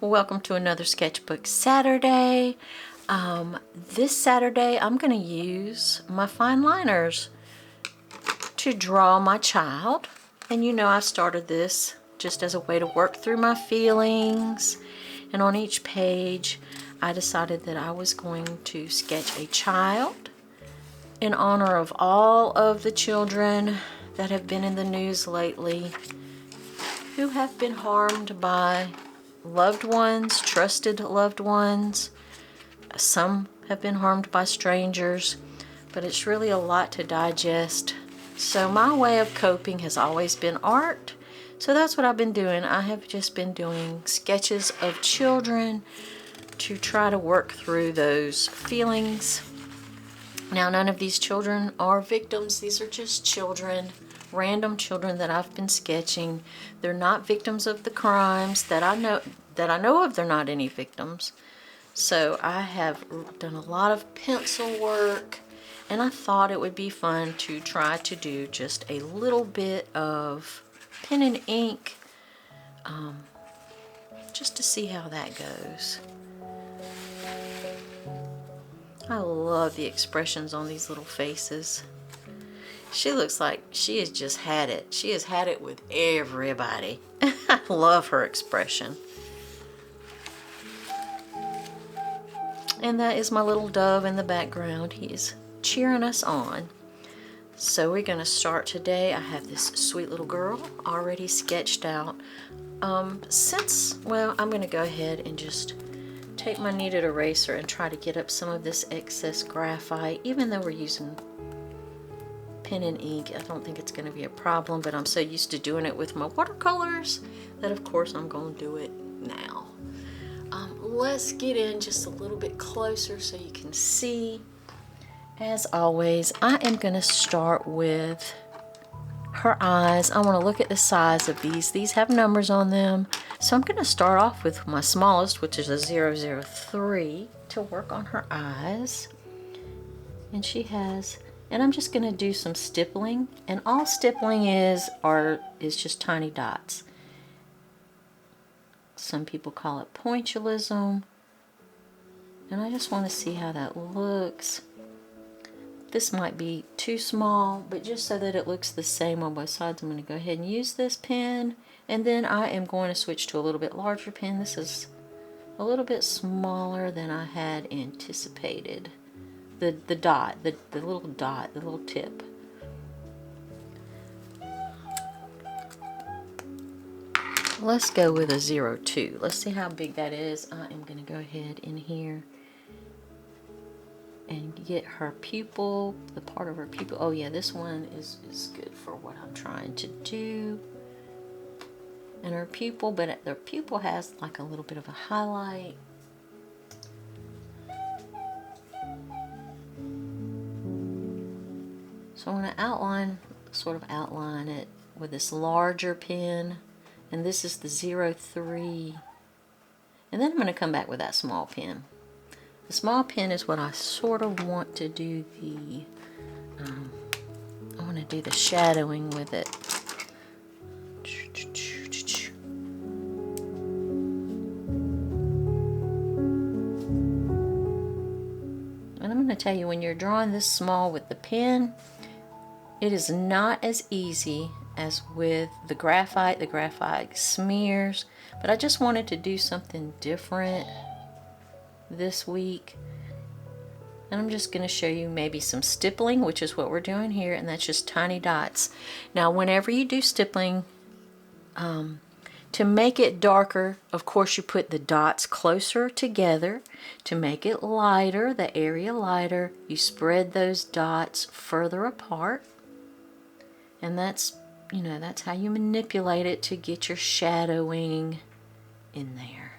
Welcome to another Sketchbook Saturday. This Saturday I'm going to use my fine liners to draw my child. And you know I started this just as a way to work through my feelings. And on each page I decided that I was going to sketch a child in honor of all of the children that have been in the news lately who have been harmed by loved ones, trusted loved ones. Some have been harmed by strangers, but it's really a lot to digest. So my way of coping has always been art. So that's what I've been doing. I have just been doing sketches of children to try to work through those feelings. Now, none of these children are victims. These are just children, random children that I've been sketching. They're not victims of the crimes that I know of. They're not any victims. So I have done a lot of pencil work, and I thought it would be fun to try to do just a little bit of pen and ink, just to see how that goes. I love the expressions on these little faces. She looks like she has just had it. She has had it with everybody. I love her expression. And that is my little dove in the background. He is cheering us on. So we're going to start today. I have this sweet little girl already sketched out. I'm going to go ahead and just take my kneaded eraser and try to get up some of this excess graphite. Even though we're using pen and ink, I don't think it's going to be a problem, but I'm so used to doing it with my watercolors that of course I'm going to do it now. Let's get in just a little bit closer so you can see. As always, I am going to start with her eyes. I want to look at the size of these. These have numbers on them. So I'm going to start off with my smallest, which is a 003, to work on her eyes. And I'm just going to do some stippling. And all stippling is just tiny dots. Some people call it pointillism. And I just want to see how that looks. This might be too small, but just so that it looks the same on both sides, I'm going to go ahead and use this pen. And then I am going to switch to a little bit larger pen. This is a little bit smaller than I had anticipated. The little tip. Let's go with a 02. Let's see how big that is. I am going to go ahead in here and get her pupil, the part of her pupil. Oh yeah, this one is good for what I'm trying to do. And her pupil, but the pupil has like a little bit of a highlight. So I want to sort of outline it with this larger pen. And this is the 03. And then I'm going to come back with that small pen. The small pen is what I sort of want to do I want to do the shadowing with it. And I'm going to tell you, when you're drawing this small with the pen, it is not as easy as with the graphite. The graphite smears, but I just wanted to do something different this week. And I'm just going to show you maybe some stippling, which is what we're doing here, and that's just tiny dots. Now whenever you do stippling, to make it darker, of course you put the dots closer together. To make it lighter, the area lighter, you spread those dots further apart. And that's how you manipulate it to get your shadowing in there.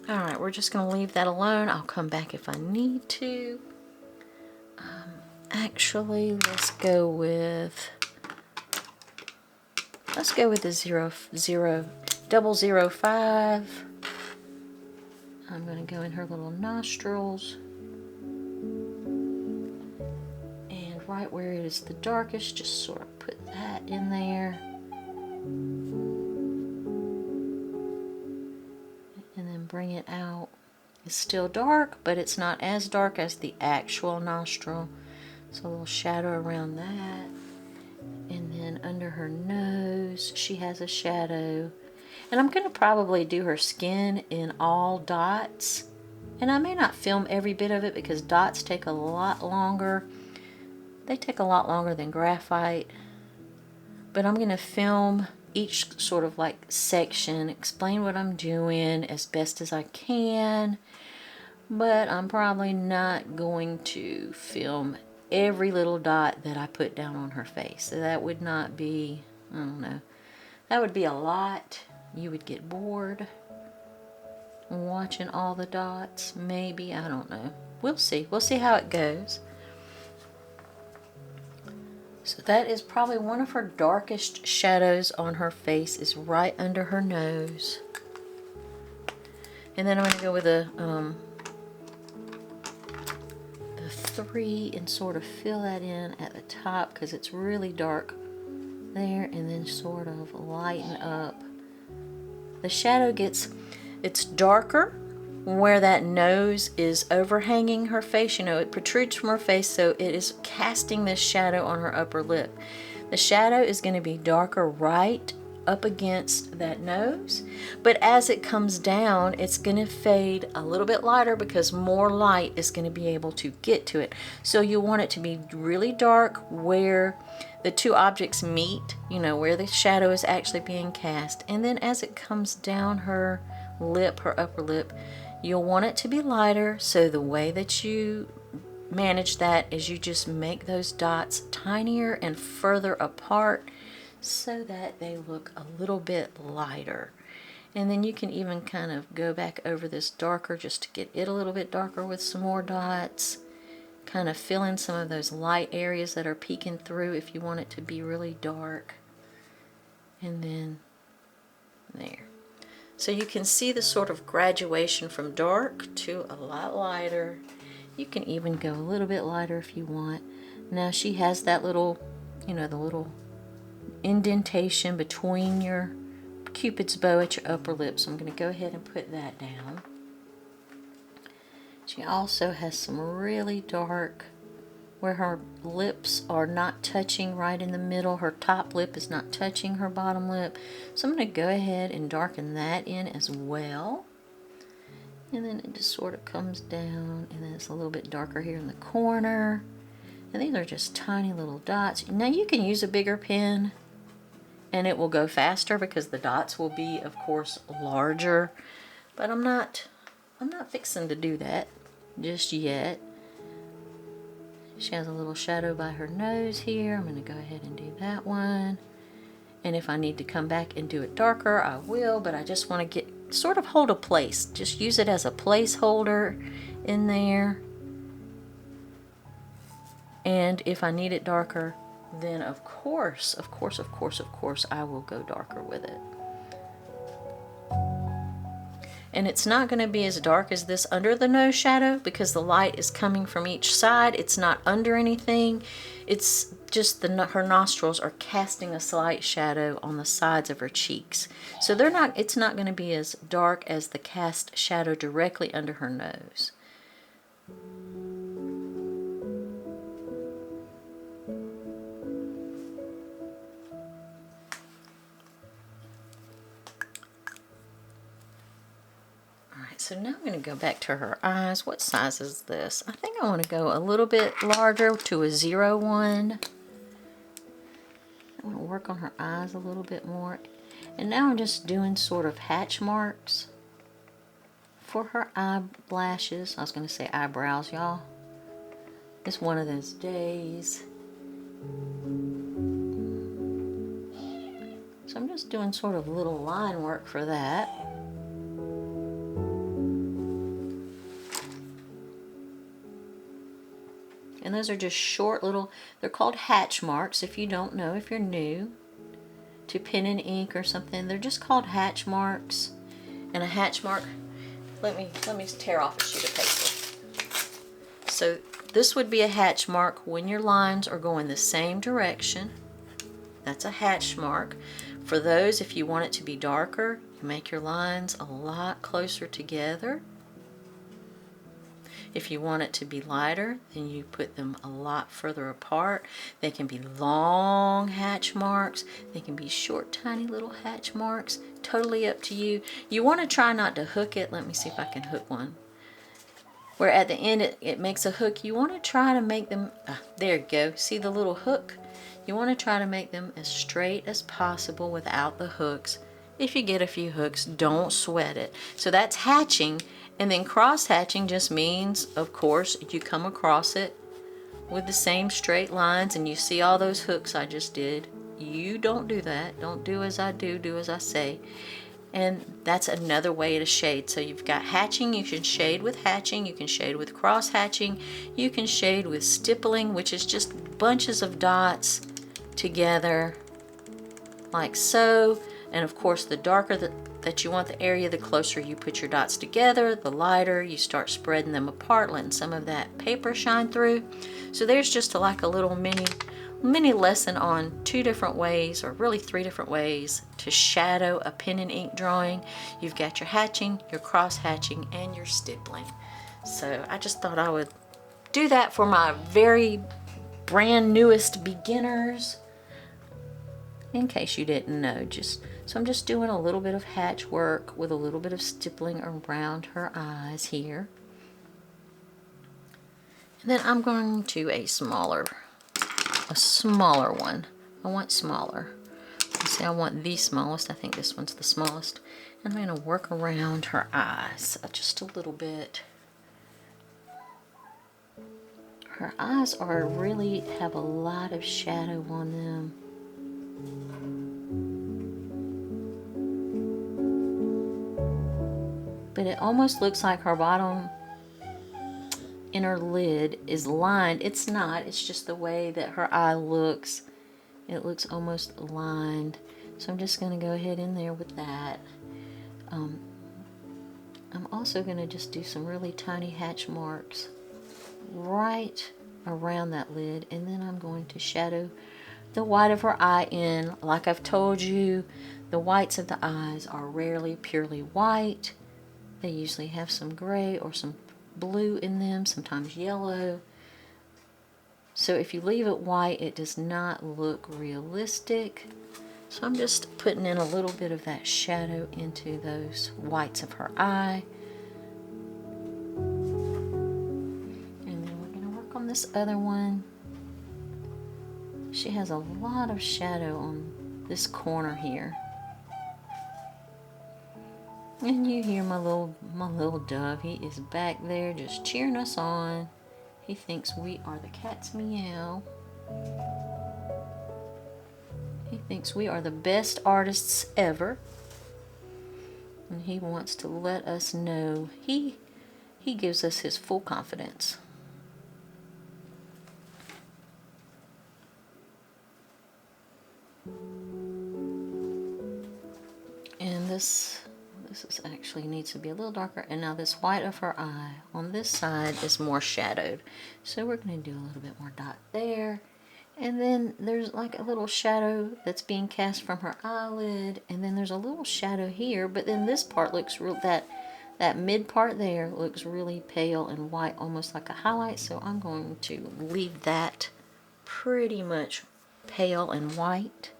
Alright, we're just going to leave that alone. I'll come back if I need to. Actually, let's go with the 005. I'm going to go in her little nostrils. right where it is the darkest, just sort of put that in there. And then bring it out. It's still dark, but it's not as dark as the actual nostril. So a little shadow around that. And then under her nose, she has a shadow. And I'm going to probably do her skin in all dots. And I may not film every bit of it because dots take a lot longer. They take a lot longer than graphite. But I'm going to film each sort of like section, explain what I'm doing as best as I can. But I'm probably not going to film every little dot that I put down on her face. So that would not be, I don't know, that would be a lot. You would get bored watching all the dots, maybe, I don't know. We'll see how it goes. So that is probably one of her darkest shadows on her face, is right under her nose. And then I'm going to go with the 3 and sort of fill that in at the top because it's really dark there, and then sort of lighten up. The shadow it's darker where that nose is overhanging her face. You know, it protrudes from her face, so it is casting this shadow on her upper lip. The shadow is going to be darker right up against that nose, but as it comes down, it's going to fade a little bit lighter because more light is going to be able to get to it. So you want it to be really dark where the two objects meet, you know, where the shadow is actually being cast. And then as it comes down her lip, her upper lip, you'll want it to be lighter. So the way that you manage that is you just make those dots tinier and further apart so that they look a little bit lighter. And then you can even kind of go back over this darker just to get it a little bit darker with some more dots. Kind of fill in some of those light areas that are peeking through if you want it to be really dark. And then there. So you can see the sort of graduation from dark to a lot lighter. You can even go a little bit lighter if you want. Now she has that little, you know, the little indentation between your Cupid's bow at your upper lip. So I'm going to go ahead and put that down. She also has some really dark where her lips are not touching right in the middle. Her top lip is not touching her bottom lip. So I'm going to go ahead and darken that in as well. And then it just sort of comes down, and then it's a little bit darker here in the corner. And these are just tiny little dots. Now you can use a bigger pen and it will go faster because the dots will be, of course, larger. But I'm not fixing to do that just yet. She has a little shadow by her nose here. I'm going to go ahead and do that one. And if I need to come back and do it darker, I will, but I just want to sort of hold a place. Just use it as a placeholder in there. And if I need it darker, then of course, I will go darker with it. And it's not going to be as dark as this under the nose shadow because the light is coming from each side. It's not under anything. It's just her nostrils are casting a slight shadow on the sides of her cheeks. So it's not going to be as dark as the cast shadow directly under her nose. So now I'm going to go back to her eyes. What size is this? I think I want to go a little bit larger to a 01. I want to work on her eyes a little bit more. And now I'm just doing sort of hatch marks for her eyelashes. I was going to say eyebrows, y'all. It's one of those days. So I'm just doing sort of little line work for that. And those are just short little, they're called hatch marks if you don't know, if you're new to pen and ink or something. They're just called hatch marks. And a hatch mark, let me tear off a sheet of paper. So this would be a hatch mark when your lines are going the same direction. That's a hatch mark. For those, if you want it to be darker, you make your lines a lot closer together. If you want it to be lighter, then you put them a lot further apart. They can be long hatch marks. They can be short, tiny little hatch marks. Totally up to you. You want to try not to hook it. Let me see if I can hook one. Where at the end it makes a hook. You want to try to make them, there you go. See the little hook? You want to try to make them as straight as possible without the hooks. If you get a few hooks, don't sweat it. So that's hatching. And then cross hatching just means, of course, you come across it with the same straight lines, and you see all those hooks I just did. You don't do that. Don't do as I do, do as I say. And that's another way to shade. So you've got hatching, you can shade with hatching, you can shade with cross hatching, you can shade with stippling, which is just bunches of dots together like so. And of course, the darker that you want the area, the closer you put your dots together, the lighter you start spreading them apart, letting some of that paper shine through. So there's just like a little mini lesson on 2 different ways, or really 3 different ways to shadow a pen and ink drawing. You've got your hatching, your cross hatching, and your stippling. So I just thought I would do that for my very brand newest beginners, in case you didn't know. So I'm just doing a little bit of hatch work with a little bit of stippling around her eyes here. And then I'm going to a smaller one. I want smaller. Let's see, I want the smallest. I think this one's the smallest. And I'm going to work around her eyes just a little bit. Her eyes really have a lot of shadow on them. But it almost looks like her bottom inner lid is lined. It's not, it's just the way that her eye looks. It looks almost lined. So I'm just going to go ahead in there with that. I'm also going to just do some really tiny hatch marks right around that lid, and then I'm going to shadow the white of her eye in. Like I've told you, the whites of the eyes are rarely purely white. They usually have some gray or some blue in them, sometimes yellow. So if you leave it white, it does not look realistic. So I'm just putting in a little bit of that shadow into those whites of her eye. And then we're going to work on this other one. She has a lot of shadow on this corner here. And you hear my little dove. He is back there just cheering us on. He thinks we are the cat's meow. He thinks we are the best artists ever. And he wants to let us know. He gives us his full confidence. And this is actually needs to be a little darker. And now this white of her eye on this side is more shadowed. So we're going to do a little bit more dot there. And then there's like a little shadow that's being cast from her eyelid. And then there's a little shadow here. But then this part looks real, that mid part there looks really pale and white, almost like a highlight. So I'm going to leave that pretty much pale and white.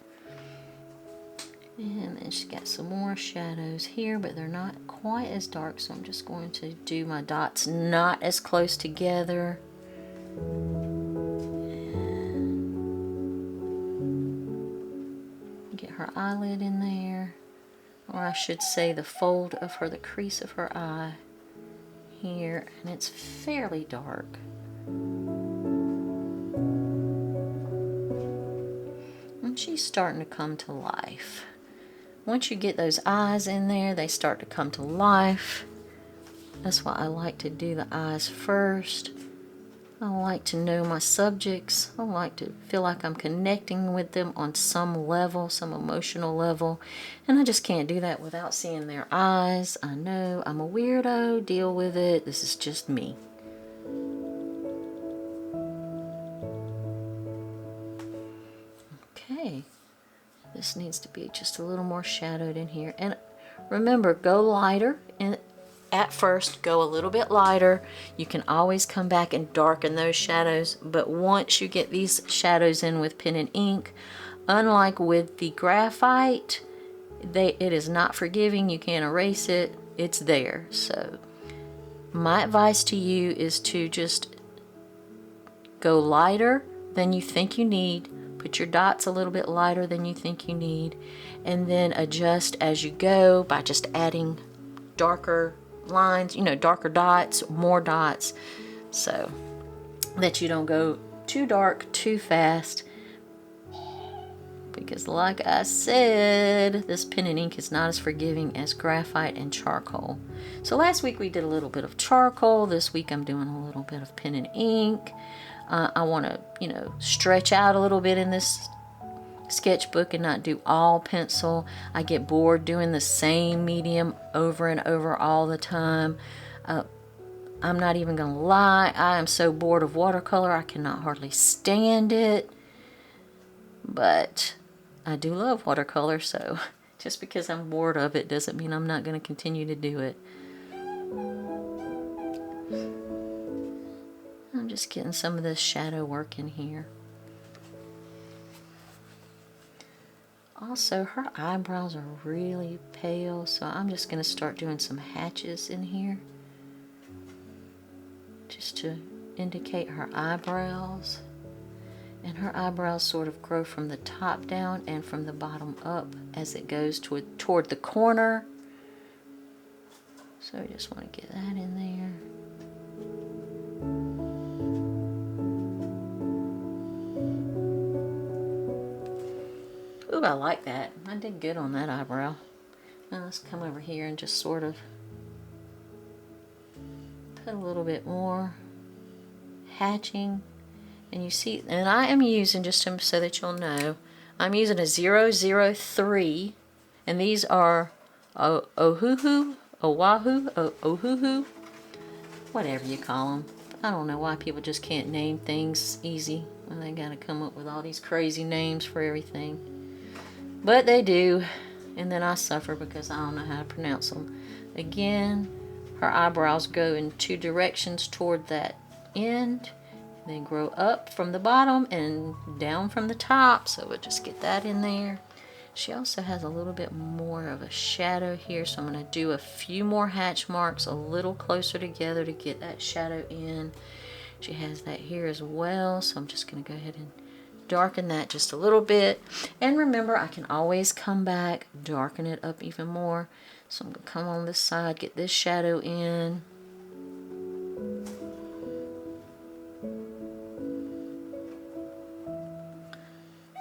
And then she's got some more shadows here, but they're not quite as dark, so I'm just going to do my dots not as close together. And get her eyelid in there, or I should say the fold of the crease of her eye here, and it's fairly dark. And she's starting to come to life. Once you get those eyes in there, they start to come to life. That's why I like to do the eyes first. I like to know my subjects. I like to feel like I'm connecting with them on some level, some emotional level. And I just can't do that without seeing their eyes. I know I'm a weirdo. Deal with it. This is just me. This needs to be just a little more shadowed in here. And remember, go lighter. And at first, go a little bit lighter. You can always come back and darken those shadows. But once you get these shadows in with pen and ink, unlike with the graphite, it is not forgiving. You can't erase it. It's there. So my advice to you is to just go lighter than you think you need. Put your dots a little bit lighter than you think you need, and then adjust as you go by just adding darker lines, darker dots, more dots, so that you don't go too dark too fast. Because like I said, this pen and ink is not as forgiving as graphite and charcoal. So last week we did a little bit of charcoal. This week I'm doing a little bit of pen and ink. I want to, stretch out a little bit in this sketchbook and not do all pencil. I get bored doing the same medium over and over all the time. I'm not even going to lie. I am so bored of watercolor. I cannot hardly stand it. But I do love watercolor, so just because I'm bored of it doesn't mean I'm not going to continue to do it. I'm just getting some of this shadow work in here. Also, her eyebrows are really pale, so I'm just going to start doing some hatches in here just to indicate her eyebrows. And her eyebrows sort of grow from the top down and from the bottom up as it goes toward the corner. So I just want to get that in there. Ooh, I like that. I did good on that eyebrow. Now let's come over here and just sort of put a little bit more hatching. And you see, and I am using, just so that you'll know, I'm using a 003, and these are Oahu, whatever you call them. I don't know why people just can't name things easy. Well, they gotta come up with all these crazy names for everything. But they do, and then I suffer because I don't know how to pronounce them. Again, her eyebrows go in two directions toward that end. They grow up from the bottom and down from the top, so we'll just get that in there. She also has a little bit more of a shadow here, so I'm going to do a few more hatch marks a little closer together to get that shadow in. She has that here as well, so I'm just going to go ahead and darken that just a little bit. And remember, I can always come back, darken it up even more. So I'm going to come on this side, get this shadow in.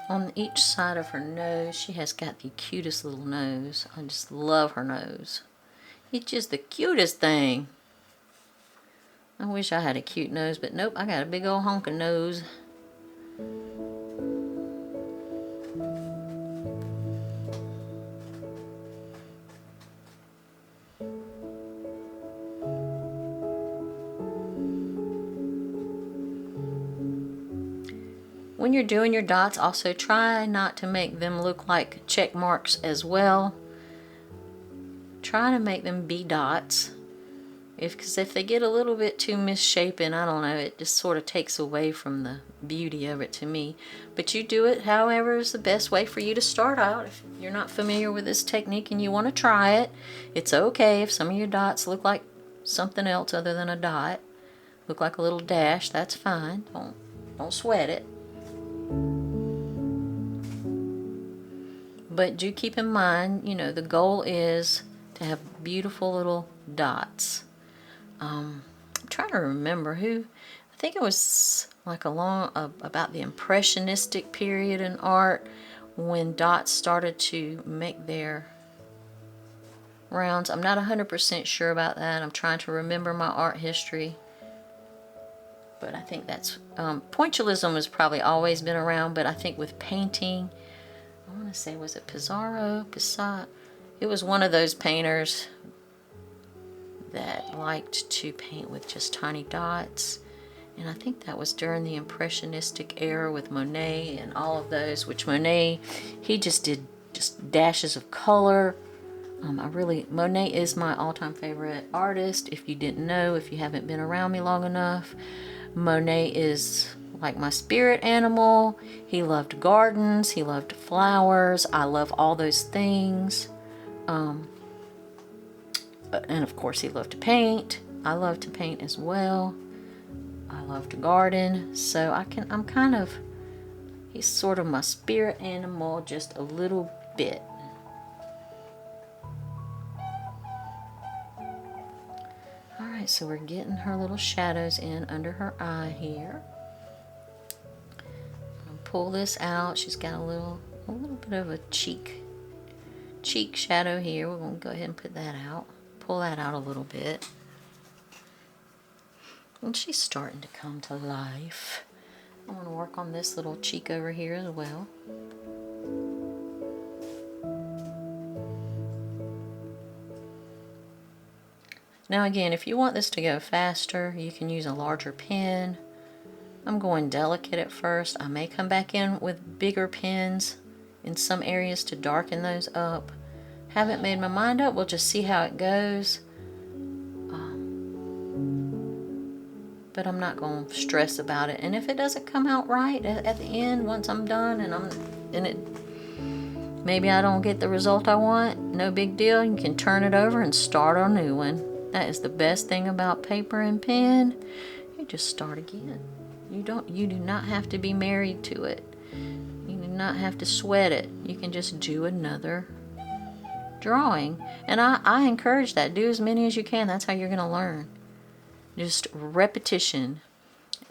On each side of her nose, she has got the cutest little nose. I just love her nose. It's just the cutest thing. I wish I had a cute nose, but nope, I got a big old honking nose. When you're doing your dots, also try not to make them look like check marks as well. Try to make them be dots. Because if they get a little bit too misshapen, I don't know, it just sort of takes away from the beauty of it to me. But you do it however is the best way for you to start out. If you're not familiar with this technique and you want to try it, it's okay if some of your dots look like something else other than a dot. Look like a little dash, that's fine. Don't sweat it. But do keep in mind, the goal is to have beautiful little dots. I'm trying to remember I think it was like about the Impressionistic period in art when dots started to make their rounds. I'm not 100% sure about that. I'm trying to remember my art history. But I think that's, pointillism has probably always been around, but I think with painting, I want to say, was it Pissarro? It was one of those painters that liked to paint with just tiny dots. And I think that was during the Impressionistic era with Monet and all of those, which Monet, he just did just dashes of color. Monet is my all-time favorite artist. If you didn't know, if you haven't been around me long enough, Monet is like my spirit animal. He loved gardens, he loved flowers. I love all those things. And of course he loved to paint. I love to paint as well. I love to garden. So he's sort of my spirit animal just a little bit. Alright, so we're getting her little shadows in under her eye here. I'll pull this out. She's got a little bit of a cheek shadow here. We're going to go ahead and put that out. Pull that out a little bit. And she's starting to come to life. I'm going to work on this little cheek over here as well. Now again, if you want this to go faster, you can use a larger pen. I'm going delicate at first. I may come back in with bigger pens in some areas to darken those up. Haven't made my mind up. We'll just see how it goes. But I'm not going to stress about it. And if it doesn't come out right at the end, once I'm done maybe I don't get the result I want, no big deal. You can turn it over and start a new one. That is the best thing about paper and pen. You just start again. You do not have to be married to it. You do not have to sweat it. You can just do another drawing. And I encourage that. Do as many as you can. That's how you're going to learn. Just repetition.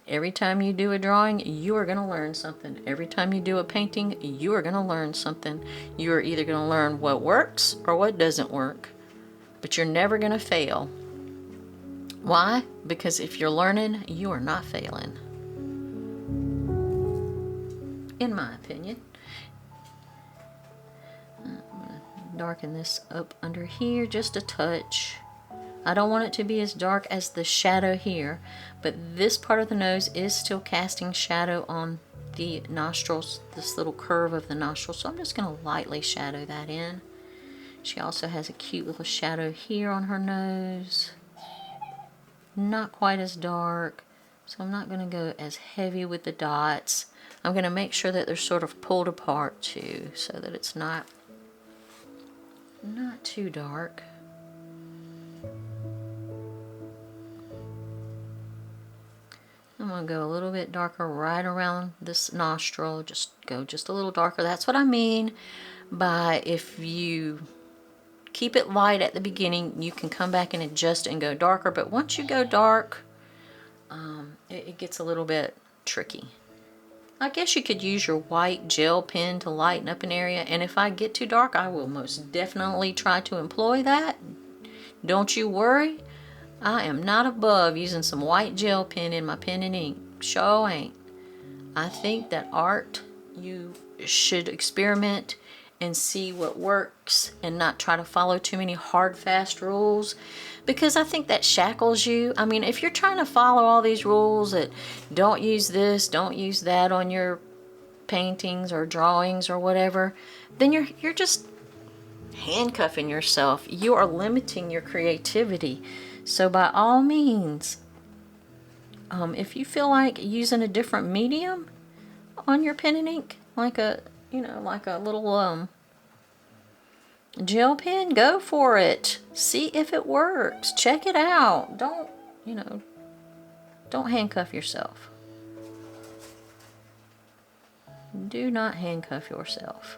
Every time you do a drawing, you are going to learn something. Every time you do a painting, you are going to learn something. You are either going to learn what works or what doesn't work. But you're never going to fail. Why? Because if you're learning, you are not failing. In my opinion. I'm going to darken this up under here just a touch. I don't want it to be as dark as the shadow here, but this part of the nose is still casting shadow on the nostrils, this little curve of the nostril, so I'm just going to lightly shadow that in. She also has a cute little shadow here on her nose. Not quite as dark, so I'm not going to go as heavy with the dots. I'm going to make sure that they're sort of pulled apart too, so that it's not too dark. I'm going to go a little bit darker right around this nostril. Just go just a little darker. That's what I mean by if you keep it light at the beginning, you can come back and adjust and go darker. But once you go dark, it gets a little bit tricky. I guess you could use your white gel pen to lighten up an area. And if I get too dark, I will most definitely try to employ that. Don't you worry. I am not above using some white gel pen in my pen and ink. Sure ain't. I think that art, you should experiment and see what works and not try to follow too many hard, fast rules, because I think that shackles you. I mean, if you're trying to follow all these rules that don't use this, don't use that on your paintings or drawings or whatever, then you're just handcuffing yourself. You are limiting your creativity. So by all means, if you feel like using a different medium on your pen and ink, like a little gel pen, go for it. See if it works. Check it out. Don't handcuff yourself. Do not handcuff yourself.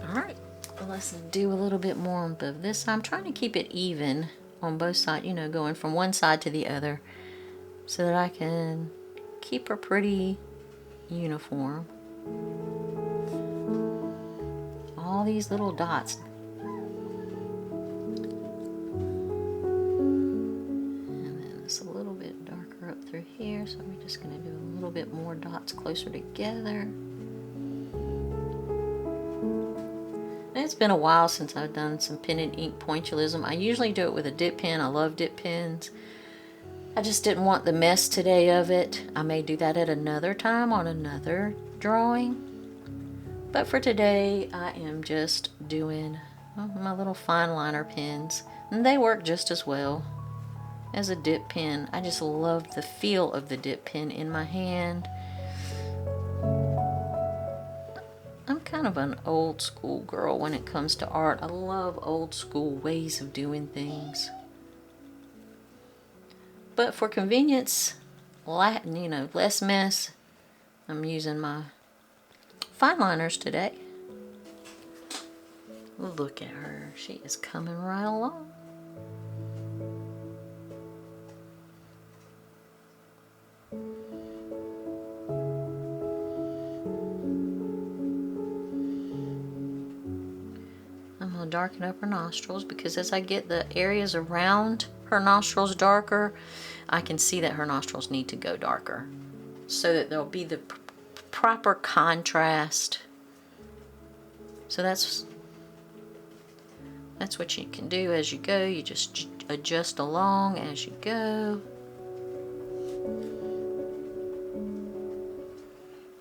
Alright, let's do a little bit more on this side. I'm trying to keep it even on both sides, going from one side to the other so that I can keep her pretty uniform. All these little dots. And then it's a little bit darker up through here, so we're just going to do a little bit more dots closer together. And it's been a while since I've done some pen and ink pointillism. I usually do it with a dip pen. I love dip pens. I just didn't want the mess today of it. I may do that at another time on another drawing. But for today, I am just doing my little fine liner pens. And they work just as well as a dip pen. I just love the feel of the dip pen in my hand. I'm kind of an old school girl when it comes to art. I love old school ways of doing things. But for convenience, less mess, I'm using my fine liners today. Look at her. She is coming right along. I'm going to darken up her nostrils because as I get the areas around her nostrils darker, I can see that her nostrils need to go darker so that there'll be the proper contrast. So that's what you can do as you go. You just adjust along as you go.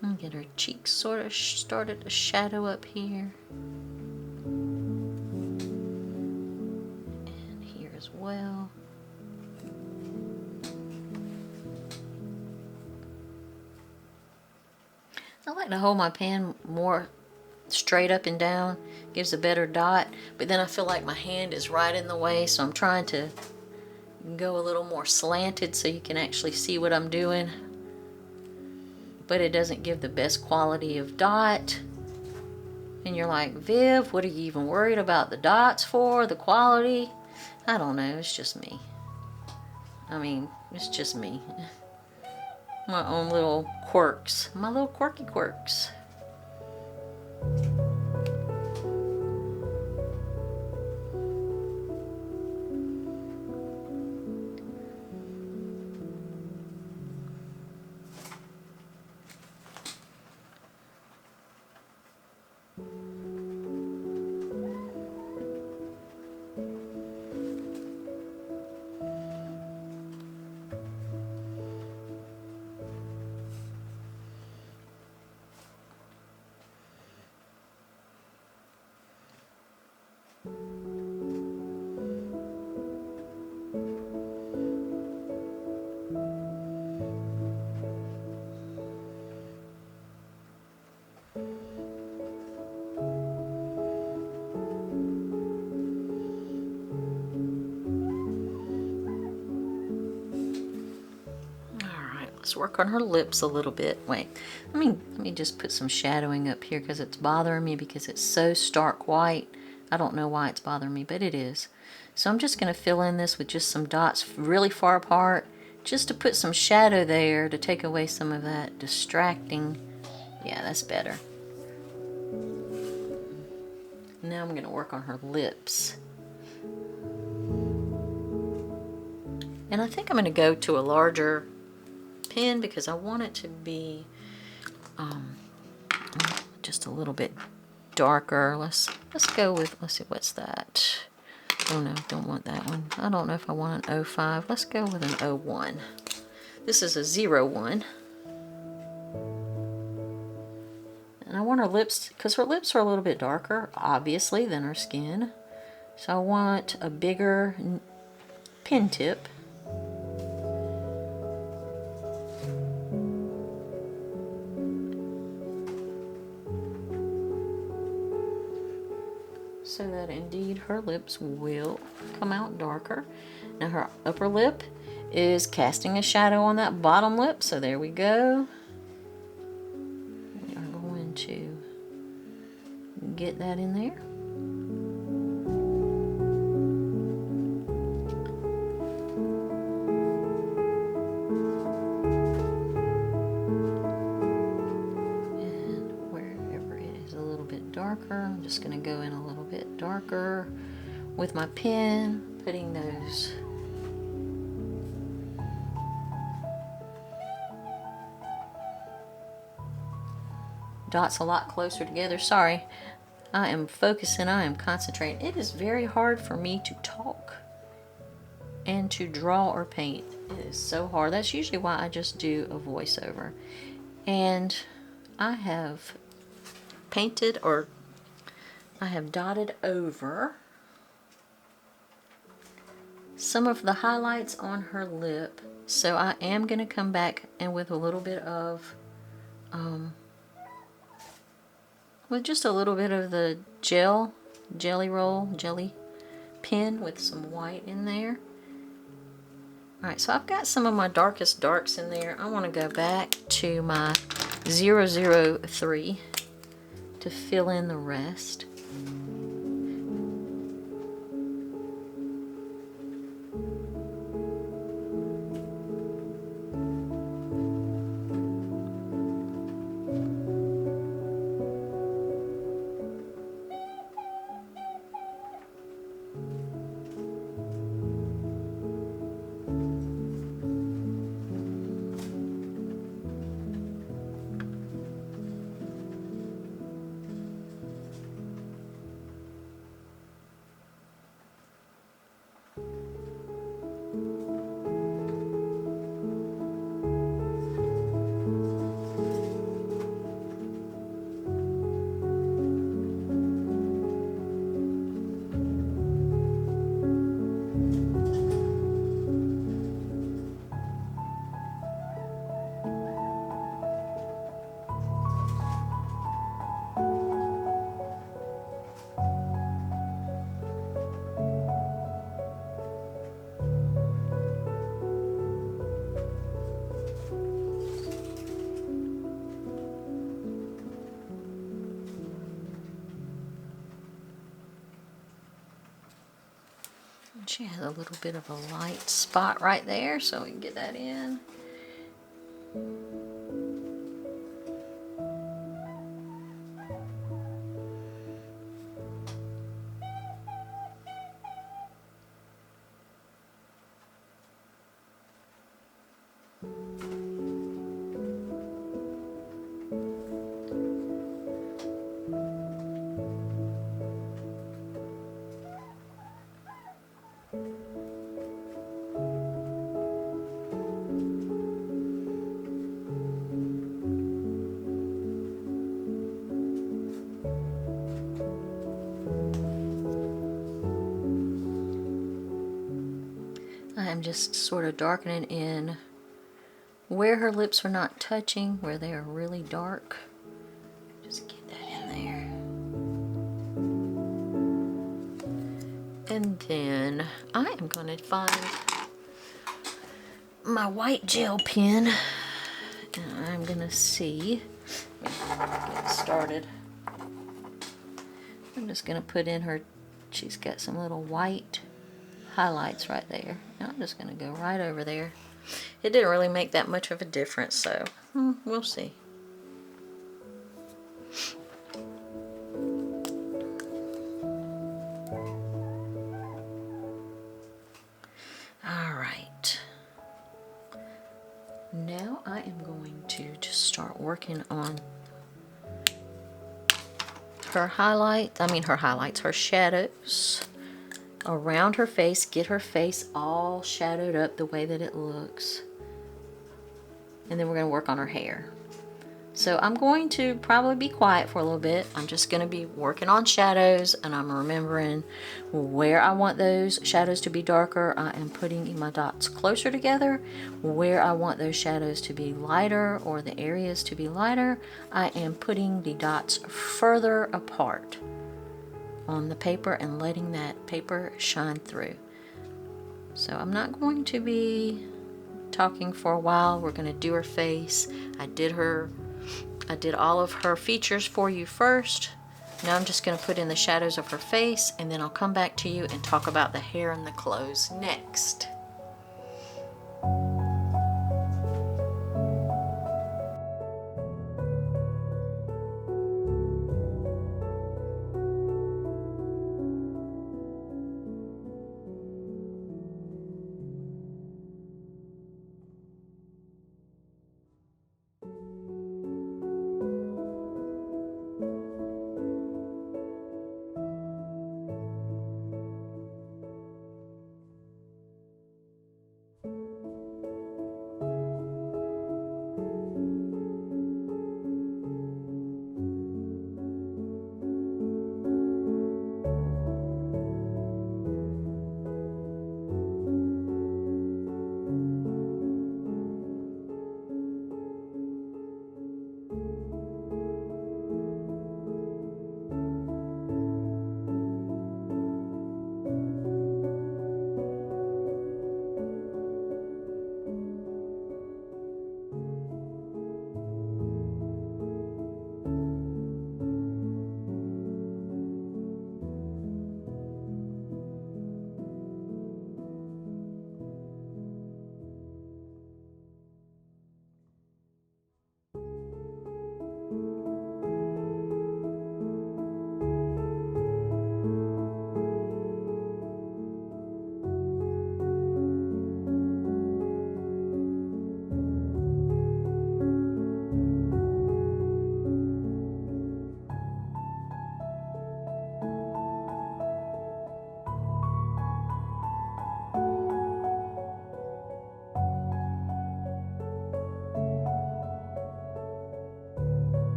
And get her cheeks sort of started to shadow up here. And here as well. I like to hold my pen more straight up and down, gives a better dot, but then I feel like my hand is right in the way, so I'm trying to go a little more slanted so you can actually see what I'm doing, but it doesn't give the best quality of dot. And you're like, Viv, what are you even worried about the dots for, the quality? I don't know, it's just me. I mean, it's just me. My own little quirks, my little quirky quirks. Let's work on her lips a little bit. Wait, let me just put some shadowing up here because it's bothering me because it's so stark white. I don't know why it's bothering me, but it is. So I'm just going to fill in this with just some dots really far apart, just to put some shadow there to take away some of that distracting. Yeah, that's better. Now I'm going to work on her lips. And I think I'm going to go to a larger pen because I want it to be just a little bit darker. Let's go with, let's see, what's that? Oh no, don't want that one. I don't know if I want an 05. Let's go with an 01. This is a 01. And I want her lips, because her lips are a little bit darker, obviously, than her skin. So I want a bigger pen tip. So that indeed her lips will come out darker. Now her upper lip is casting a shadow on that bottom lip, so there we go. We are going to get that in there. And wherever it is a little bit darker, I'm just going to go in a little bit darker with my pen, putting those dots a lot closer together. Sorry, I am focusing, I am concentrating. It is very hard for me to talk and to draw or paint. It is so hard. That's usually why I just do a voiceover. And I have painted, or I have dotted over some of the highlights on her lip. So I am going to come back and with a little bit of with just a little bit of the jelly pen with some white in there. Alright, so I've got some of my darkest darks in there. I want to go back to my 003 to fill in the rest. She has a little bit of a light spot right there, so we can get that in. I'm just sort of darkening in where her lips are not touching, where they are really dark. Just get that in there. And then I am going to find my white gel pen, and I'm going to see, get started. I'm just going to put in her, she's got some little white highlights right there. And I'm just going to go right over there. It didn't really make that much of a difference, so we'll see. Alright. Now I am going to just start working on her her shadows around her face. Get her face all shadowed up the way that it looks. And then we're going to work on her hair. So I'm going to probably be quiet for a little bit. I'm just going to be working on shadows, and I'm remembering where I want those shadows to be darker. I am putting my dots closer together. Where I want those shadows to be lighter, or the areas to be lighter, I am putting the dots further apart on the paper and letting that paper shine through. So I'm not going to be talking for a while. We're going to do her face. I did all of her features for you first. Now I'm just going to put in the shadows of her face, and then I'll come back to you and talk about the hair and the clothes next.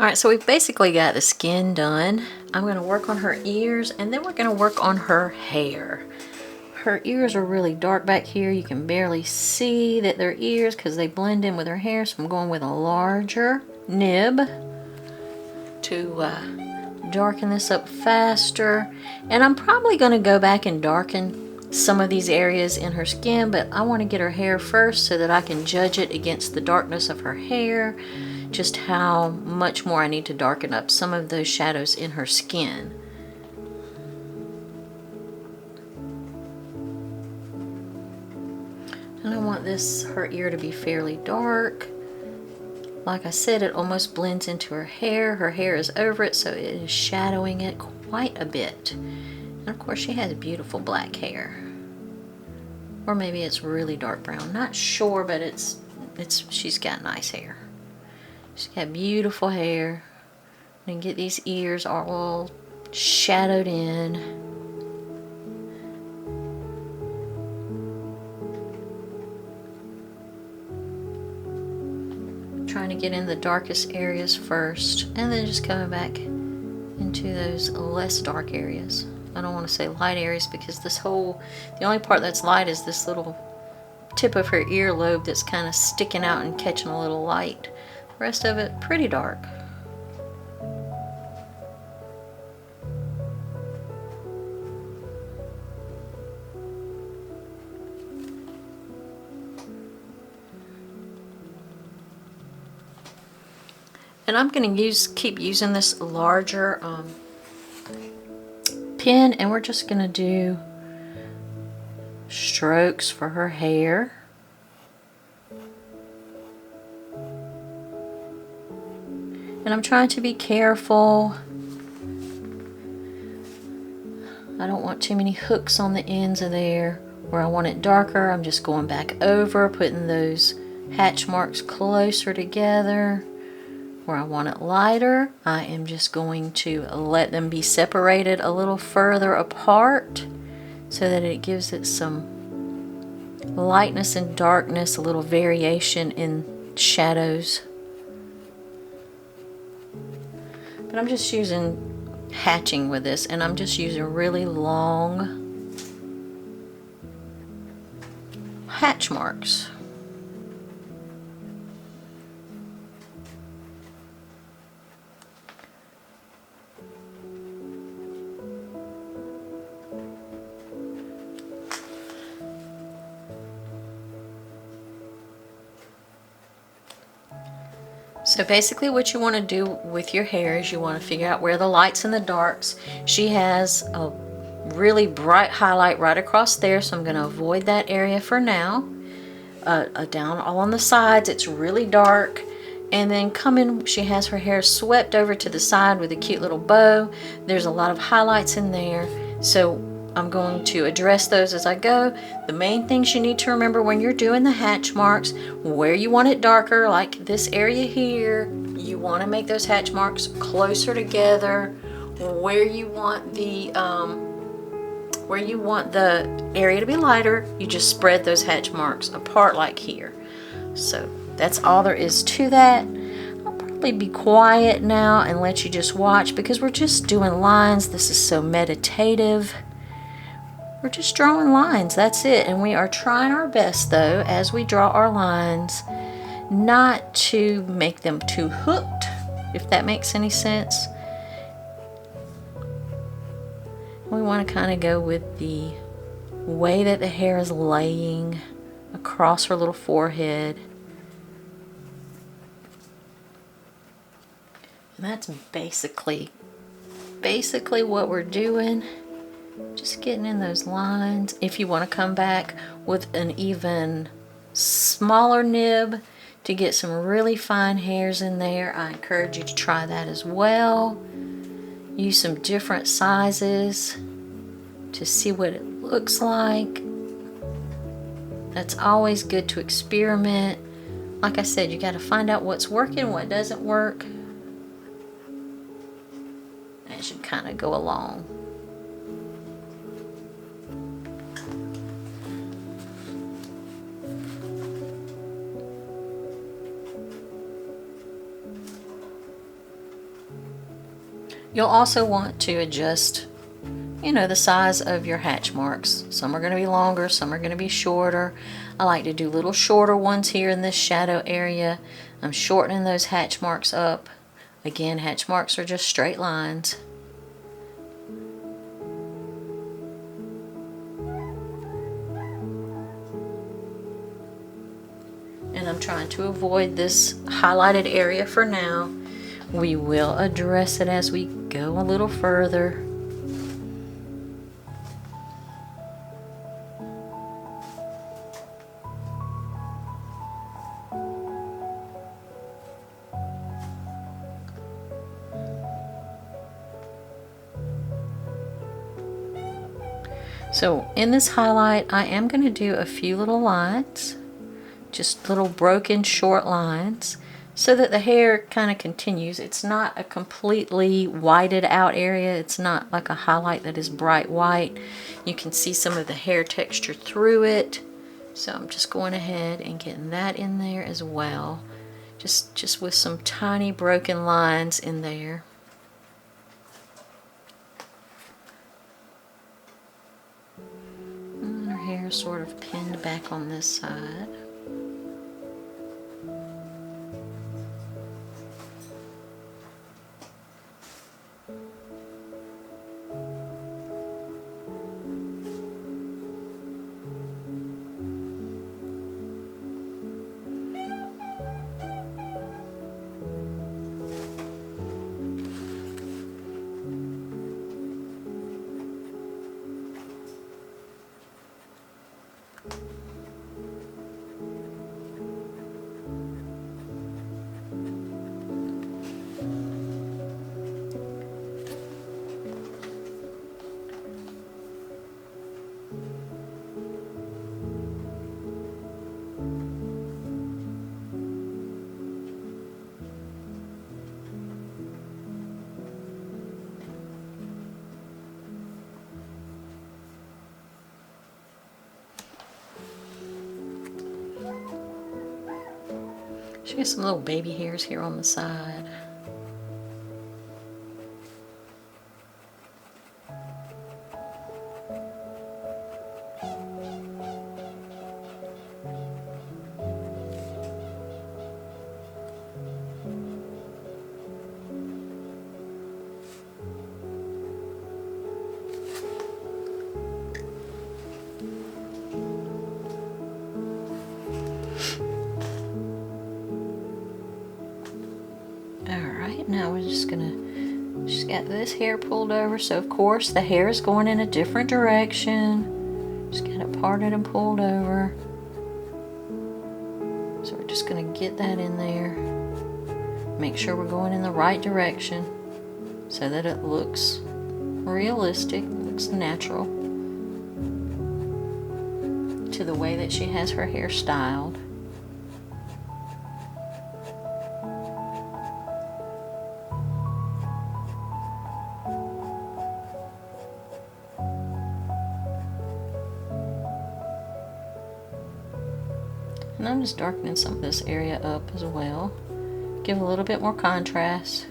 Alright, so we've basically got the skin done. I'm going to work on her ears, and then we're going to work on her hair. Her ears are really dark back here. You can barely see that they're ears because they blend in with her hair, so I'm going with a larger nib to darken this up faster. And I'm probably going to go back and darken some of these areas in her skin, but I want to get her hair first so that I can judge it against the darkness of her hair, just how much more I need to darken up some of those shadows in her skin. And I want her ear to be fairly dark. Like I said, it almost blends into her hair. Her hair is over it, so it is shadowing it quite a bit. And of course, she has beautiful black hair. Or maybe it's really dark brown. Not sure, but she's got nice hair. She's got beautiful hair. And get these ears all shadowed in. Trying to get in the darkest areas first, and then just coming back into those less dark areas. I don't want to say light areas because the only part that's light is this little tip of her earlobe that's kind of sticking out and catching a little light. The rest of it pretty dark. And I'm going to keep using this larger pen, and we're just going to do strokes for her hair. And I'm trying to be careful. I don't want too many hooks on the ends of there. Where I want it darker, I'm just going back over, putting those hatch marks closer together. Where I want it lighter, I am just going to let them be separated a little further apart so that it gives it some lightness and darkness, a little variation in shadows. But I'm just using hatching with this, and I'm just using really long hatch marks. So basically what you want to do with your hair is you want to figure out where the lights and the darks. She has a really bright highlight right across there, so I'm going to avoid that area for now. Down all on the sides, it's really dark. And then she has her hair swept over to the side with a cute little bow. There's a lot of highlights in there, so I'm going to address those as I go. The main things you need to remember when you're doing the hatch marks, where you want it darker, like this area here, you want to make those hatch marks closer together. Where you want the area to be lighter, you just spread those hatch marks apart like here. So that's all there is to that. I'll probably be quiet now and let you just watch because we're just doing lines. This is so meditative. We're just drawing lines, that's it. And we are trying our best though, as we draw our lines, not to make them too hooked, if that makes any sense. We want to kind of go with the way that the hair is laying across her little forehead. And that's basically what we're doing. Just getting in those lines. If you want to come back with an even smaller nib to get some really fine hairs in there, I encourage you to try that as well. Use some different sizes to see what it looks like. That's always good to experiment. Like I said, you got to find out what's working, what doesn't work, as you kind of go along. You'll also want to adjust, you know, the size of your hatch marks. Some are going to be longer, some are going to be shorter. I like to do little shorter ones here in this shadow area. I'm shortening those hatch marks up. Again, hatch marks are just straight lines. And I'm trying to avoid this highlighted area for now. We will address it as we go a little further. So in this highlight, I am going to do a few little lines, just little broken short lines, so that the hair kind of continues. It's not a completely whited out area. It's not like a highlight that is bright white. You can see some of the hair texture through it. So I'm just going ahead and getting that in there as well. Just with some tiny broken lines in there. And her hair sort of pinned back on this side. She has some little baby hairs here on the side. Now we're just gonna, she's got this hair pulled over, so of course the hair is going in a different direction. Just got it parted and pulled over. So we're just gonna get that in there. Make sure we're going in the right direction so that it looks realistic, looks natural to the way that she has her hair styled. And I'm just darkening some of this area up as well. Give a little bit more contrast.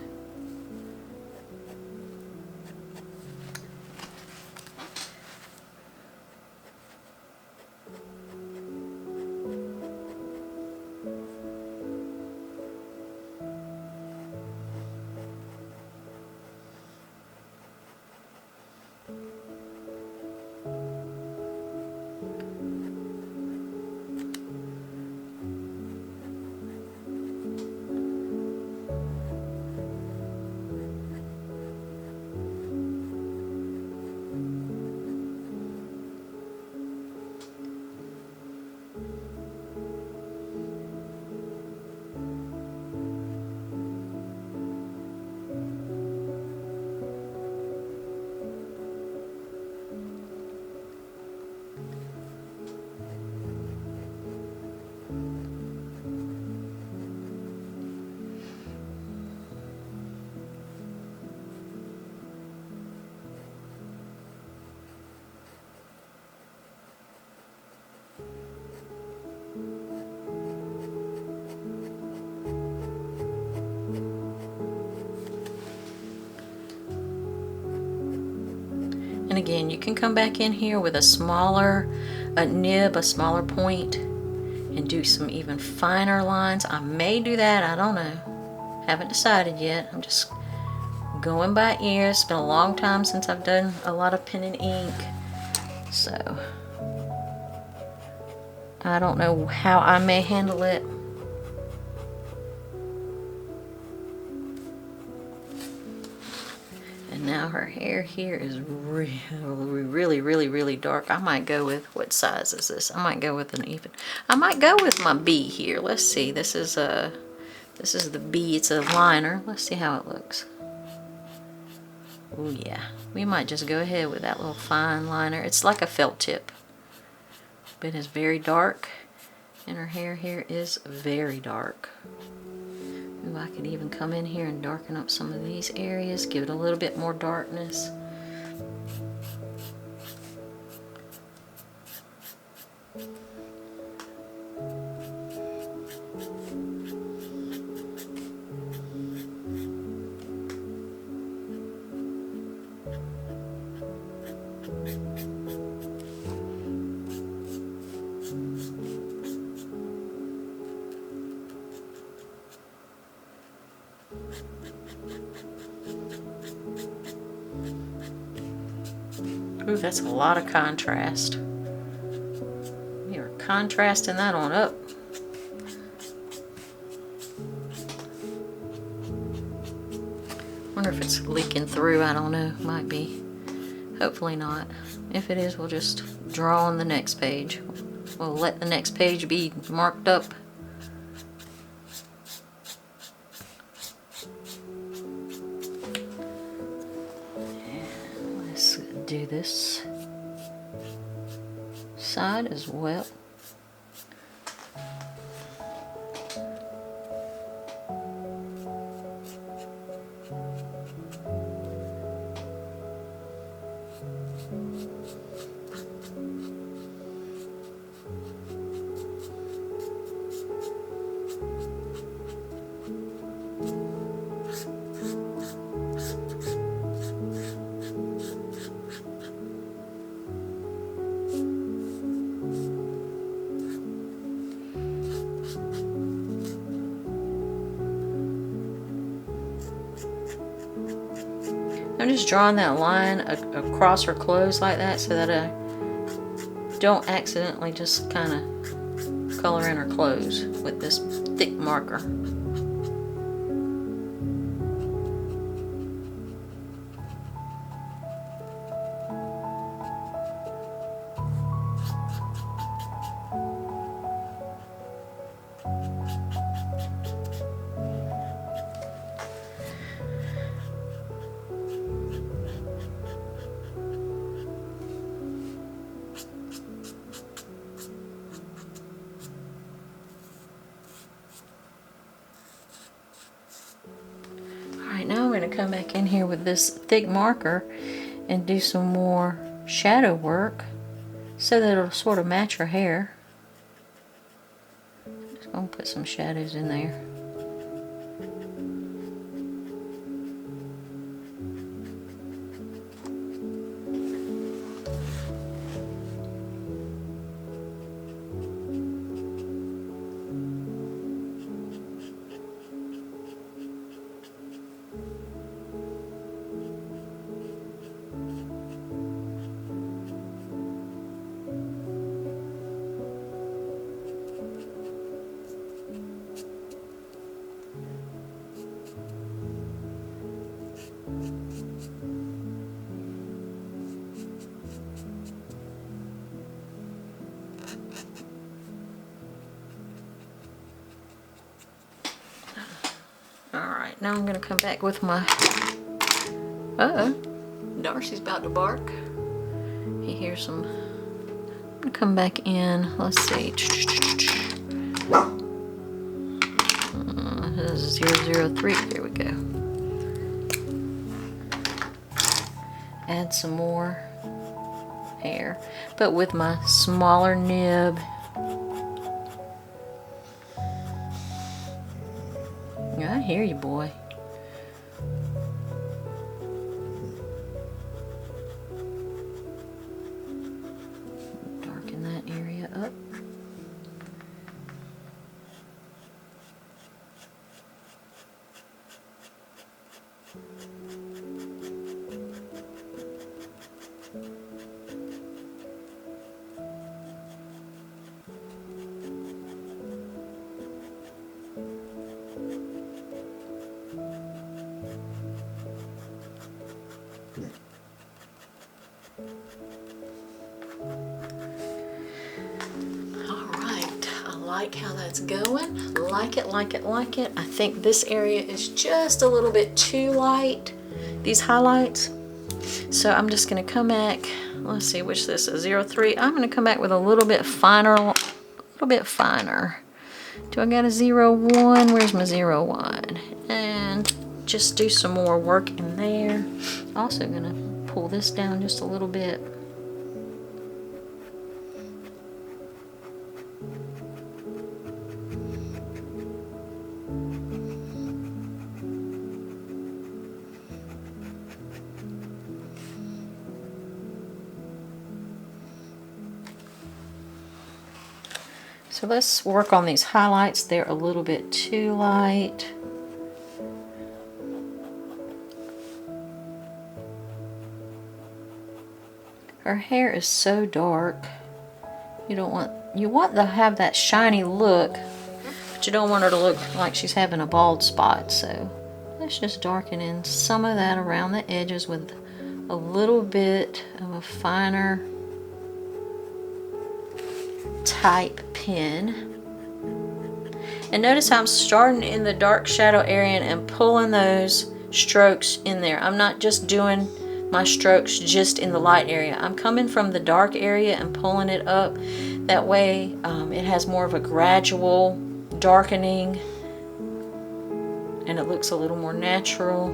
again, you can come back in here with a smaller nib, a smaller point, and do some even finer lines. I may do that, I don't know. Haven't decided yet. I'm just going by ear. It's been a long time since I've done a lot of pen and ink, so I don't know how I may handle it. And now her hair here is really dark. I might go with, what size is this? I might go with an even. I might go with my B here. Let's see. This is the B. It's a liner. Let's see how it looks. Oh yeah, we might just go ahead with that little fine liner. It's like a felt tip, but it's very dark, and her hair here is very dark. Ooh, I could even come in here and darken up some of these areas, give it a little bit more darkness. Ooh, that's a lot of contrast. You're contrasting that on up. Wonder if it's leaking through. I don't know. Might be. Hopefully not. If it is, we'll just draw on the next page. We'll let the next page be marked up. Do this side as well. I'm just drawing that line across her clothes like that so that I don't accidentally just kind of color in her clothes with this thick marker. Now I'm going to come back in here with this thick marker and do some more shadow work so that it'll sort of match her hair. Just going to put some shadows in there. Alright, now I'm going to come back with my... Uh-oh. Darcy's about to bark. He hears some... I'm going to come back in. Let's see. This is 003. There we go. Add some more hair. But with my smaller nib. I hear you, boy. Like how that's going. Like it, like it, like it. I think this area is just a little bit too light, these highlights. So I'm just going to come back. Let's see which this is, 03. I'm going to come back with a little bit finer, Do I got a 01? Where's my 01? And just do some more work in there. Also going to pull this down just a little bit. So let's work on these highlights. They're a little bit too light. Her hair is so dark. You want to have that shiny look, but you don't want her to look like she's having a bald spot. So let's just darken in some of that around the edges with a little bit of a finer type pen. And notice how I'm starting in the dark shadow area and pulling those strokes in there. I'm not just doing my strokes just in the light area. I'm coming from the dark area and pulling it up. That way it has more of a gradual darkening and it looks a little more natural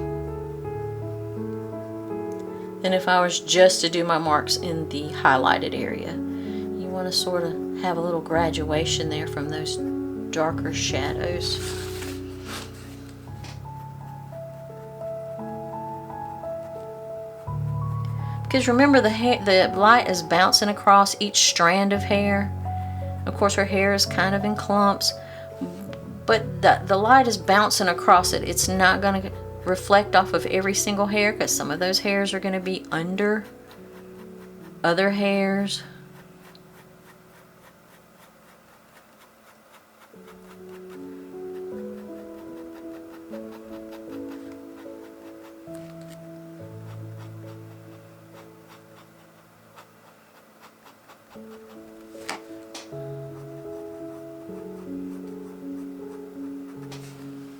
than if I was just to do my marks in the highlighted area. You want to sort of have a little graduation there from those darker shadows. Because remember, the light is bouncing across each strand of hair. Of course, her hair is kind of in clumps, but the light is bouncing across it. It's not going to reflect off of every single hair because some of those hairs are going to be under other hairs.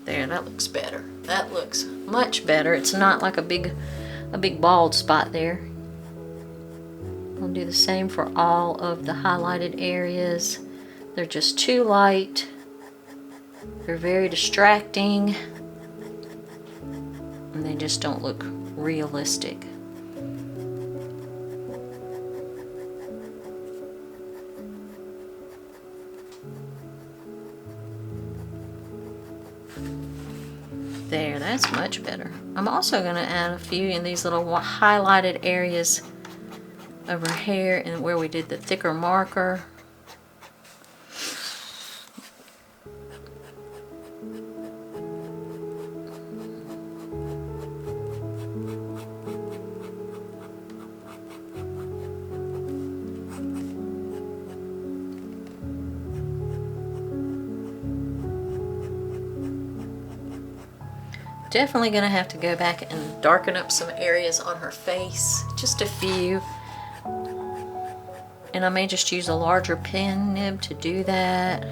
There, that looks better. That looks much better. It's not like a big bald spot there. I'll do the same for all of the highlighted areas. They're just too light. They're very distracting. And they just don't look realistic. There, that's much better. I'm also going to add a few in these little highlighted areas of her hair and where we did the thicker marker. Definitely going to have to go back and darken up some areas on her face, just a few. And I may just use a larger pen nib to do that.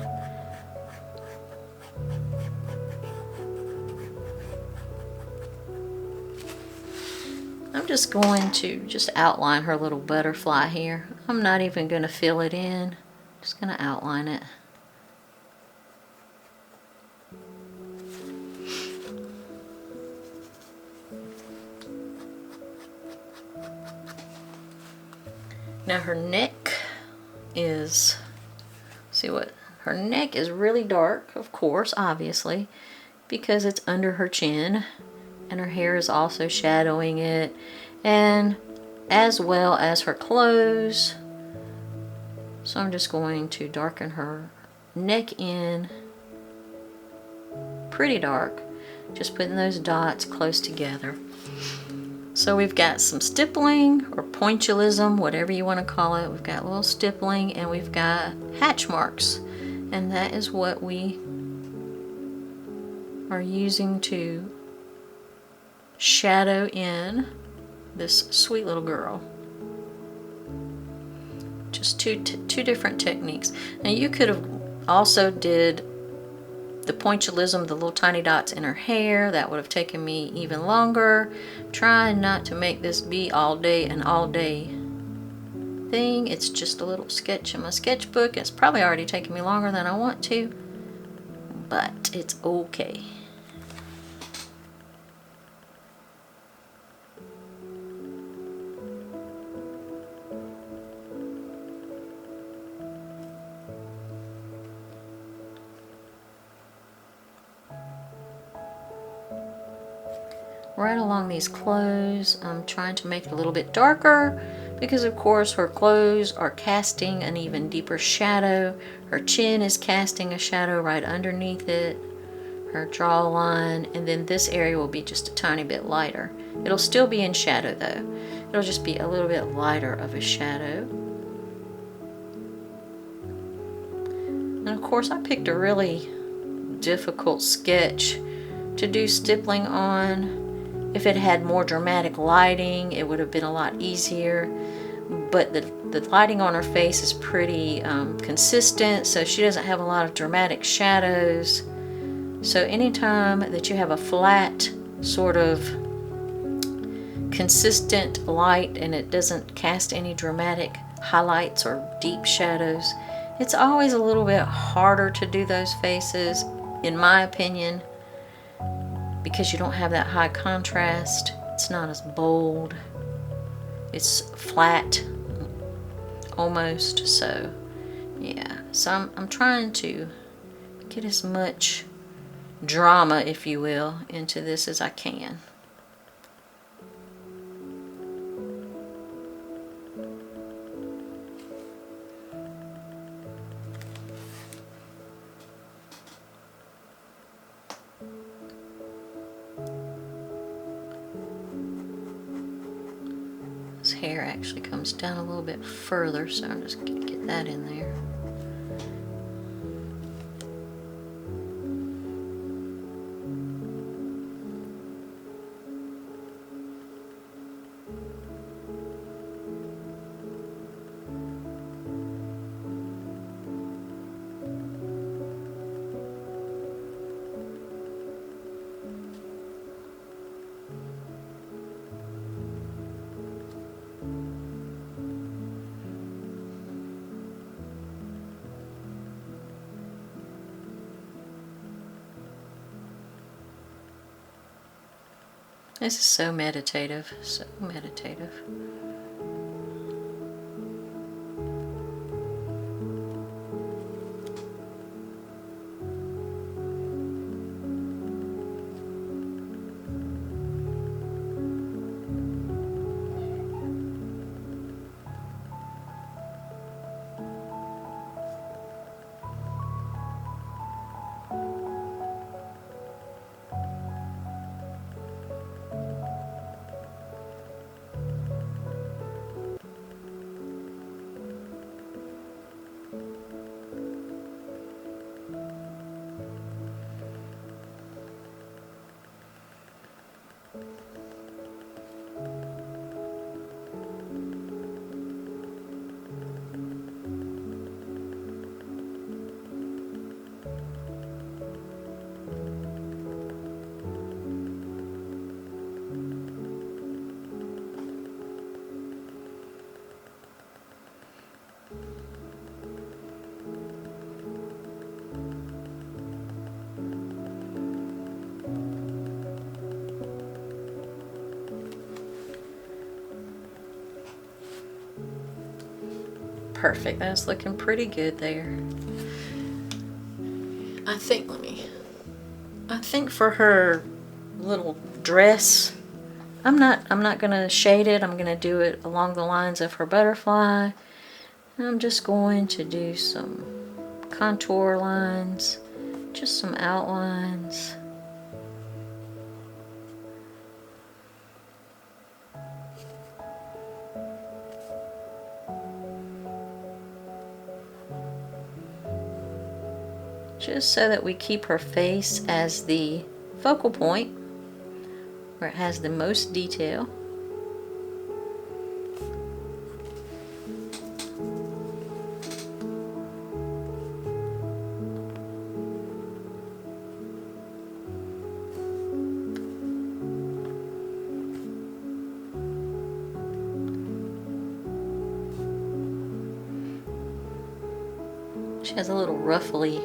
I'm just going to just outline her little butterfly here. I'm not even going to fill it in, just going to outline it. Now her neck is, her neck is really dark, of course, obviously, because it's under her chin, and her hair is also shadowing it, and as well as her clothes. So I'm just going to darken her neck in pretty dark. just putting those dots close together. So we've got some stippling or pointillism, whatever you want to call it. We've got a little stippling and we've got hatch marks. And that is what we are using to shadow in this sweet little girl. Just two different techniques. Now you could have also did the pointillism, the little tiny dots in her hair. That would have taken me even longer. I'm trying not to make this be all day an all day thing. It's just a little sketch in my sketchbook. It's probably already taken me longer than I want to, but it's okay. Right along these clothes, I'm trying to make it a little bit darker because of course her clothes are casting an even deeper shadow. Her chin is casting a shadow right underneath it, her jawline, and then this area will be just a tiny bit lighter. It'll still be in shadow though. It'll just be a little bit lighter of a shadow. And of course I picked a really difficult sketch to do stippling on. If it had more dramatic lighting, it would have been a lot easier. But the lighting on her face is pretty consistent, so she doesn't have a lot of dramatic shadows. So anytime that you have a flat, sort of consistent light and it doesn't cast any dramatic highlights or deep shadows, it's always a little bit harder to do those faces, in my opinion, because you don't have that high contrast. It's not as bold. It's flat almost. So yeah, so I'm trying to get as much drama, if you will, into this as I can. Hair actually comes down a little bit further, so I'm just going to get that in there. This is so meditative, so meditative. Perfect. That's looking pretty good there. I think for her little dress, I'm not gonna shade it. I'm gonna do it along the lines of her butterfly. I'm just going to do some contour lines, just some outlines, just so that we keep her face as the focal point where it has the most detail. She has a little ruffly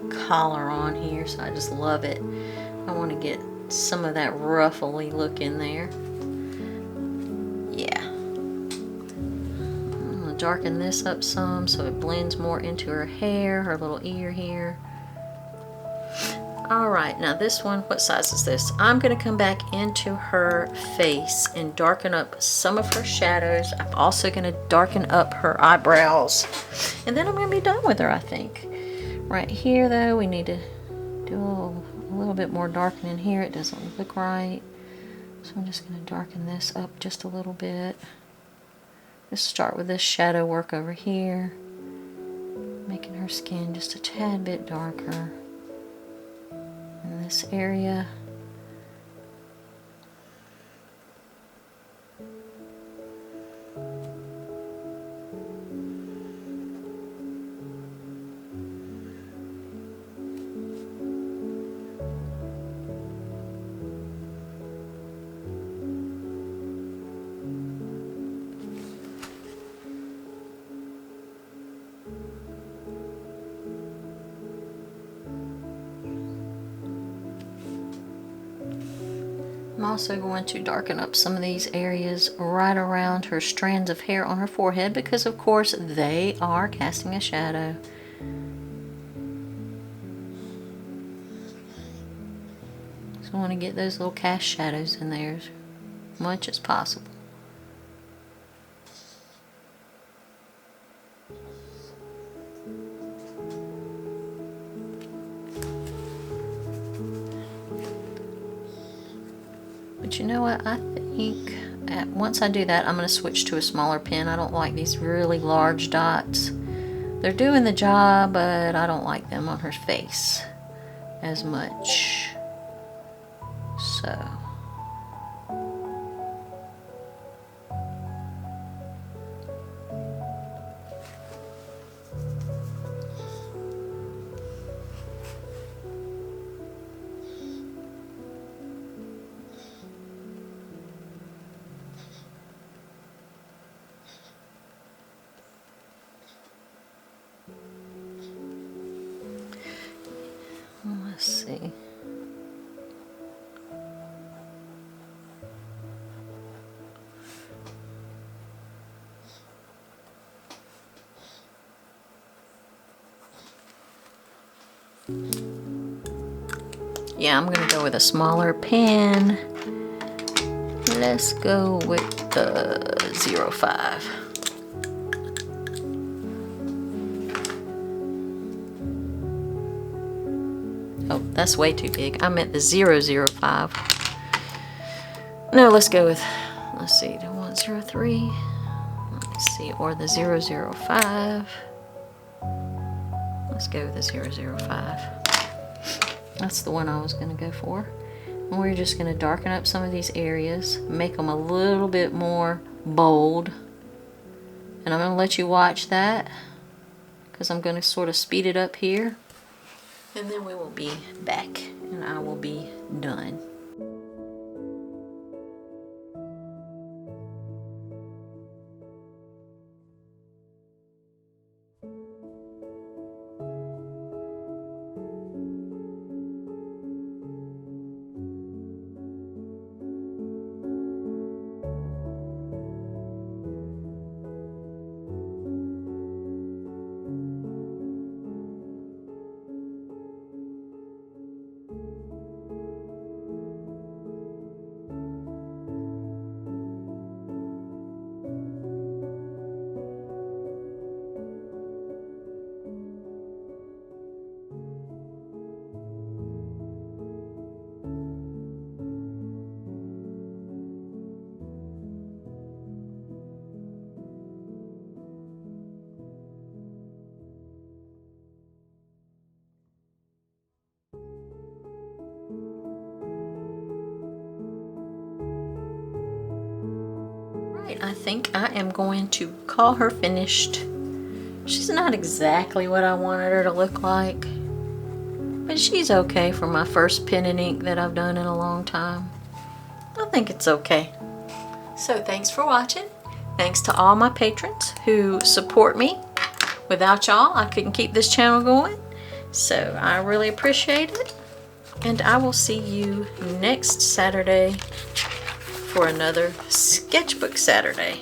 collar on here, so I just love it. I want to get some of that ruffly look in there. Yeah. I'm going to darken this up some so it blends more into her hair, her little ear here. Alright, now this one, what size is this? I'm going to come back into her face and darken up some of her shadows. I'm also going to darken up her eyebrows. And then I'm going to be done with her, I think. Right here, though, we need to do a little bit more darkening here. It doesn't look right. So I'm just going to darken this up just a little bit. Let's start with this shadow work over here. Making her skin just a tad bit darker. In this area. I'm also going to darken up some of these areas right around her strands of hair on her forehead because of course they are casting a shadow. So I want to get those little cast shadows in there as much as possible. But you know what, I think once I do that, I'm going to switch to a smaller pen. I don't like these really large dots. They're doing the job, but I don't like them on her face as much. So. Let's see. Yeah, I'm going to go with a smaller pen. Let's go with the 05. Oh, that's way too big. I meant the 005. No, let's go with, let's see, the 103. Let's see, or the 005. Let's go with the 005. That's the one I was going to go for. And we're just going to darken up some of these areas, make them a little bit more bold. And I'm going to let you watch that because I'm going to sort of speed it up here. And then we will be back and I will be done. Saturday, I think I am going to call her finished. She's not exactly what I wanted her to look like, but she's okay for my first pen and ink that I've done in a long time. I think it's okay. So thanks for watching. Thanks to all my patrons who support me. Without y'all, I couldn't keep this channel going. So I really appreciate it. And I will see you next Saturday for another Sketchbook Saturday.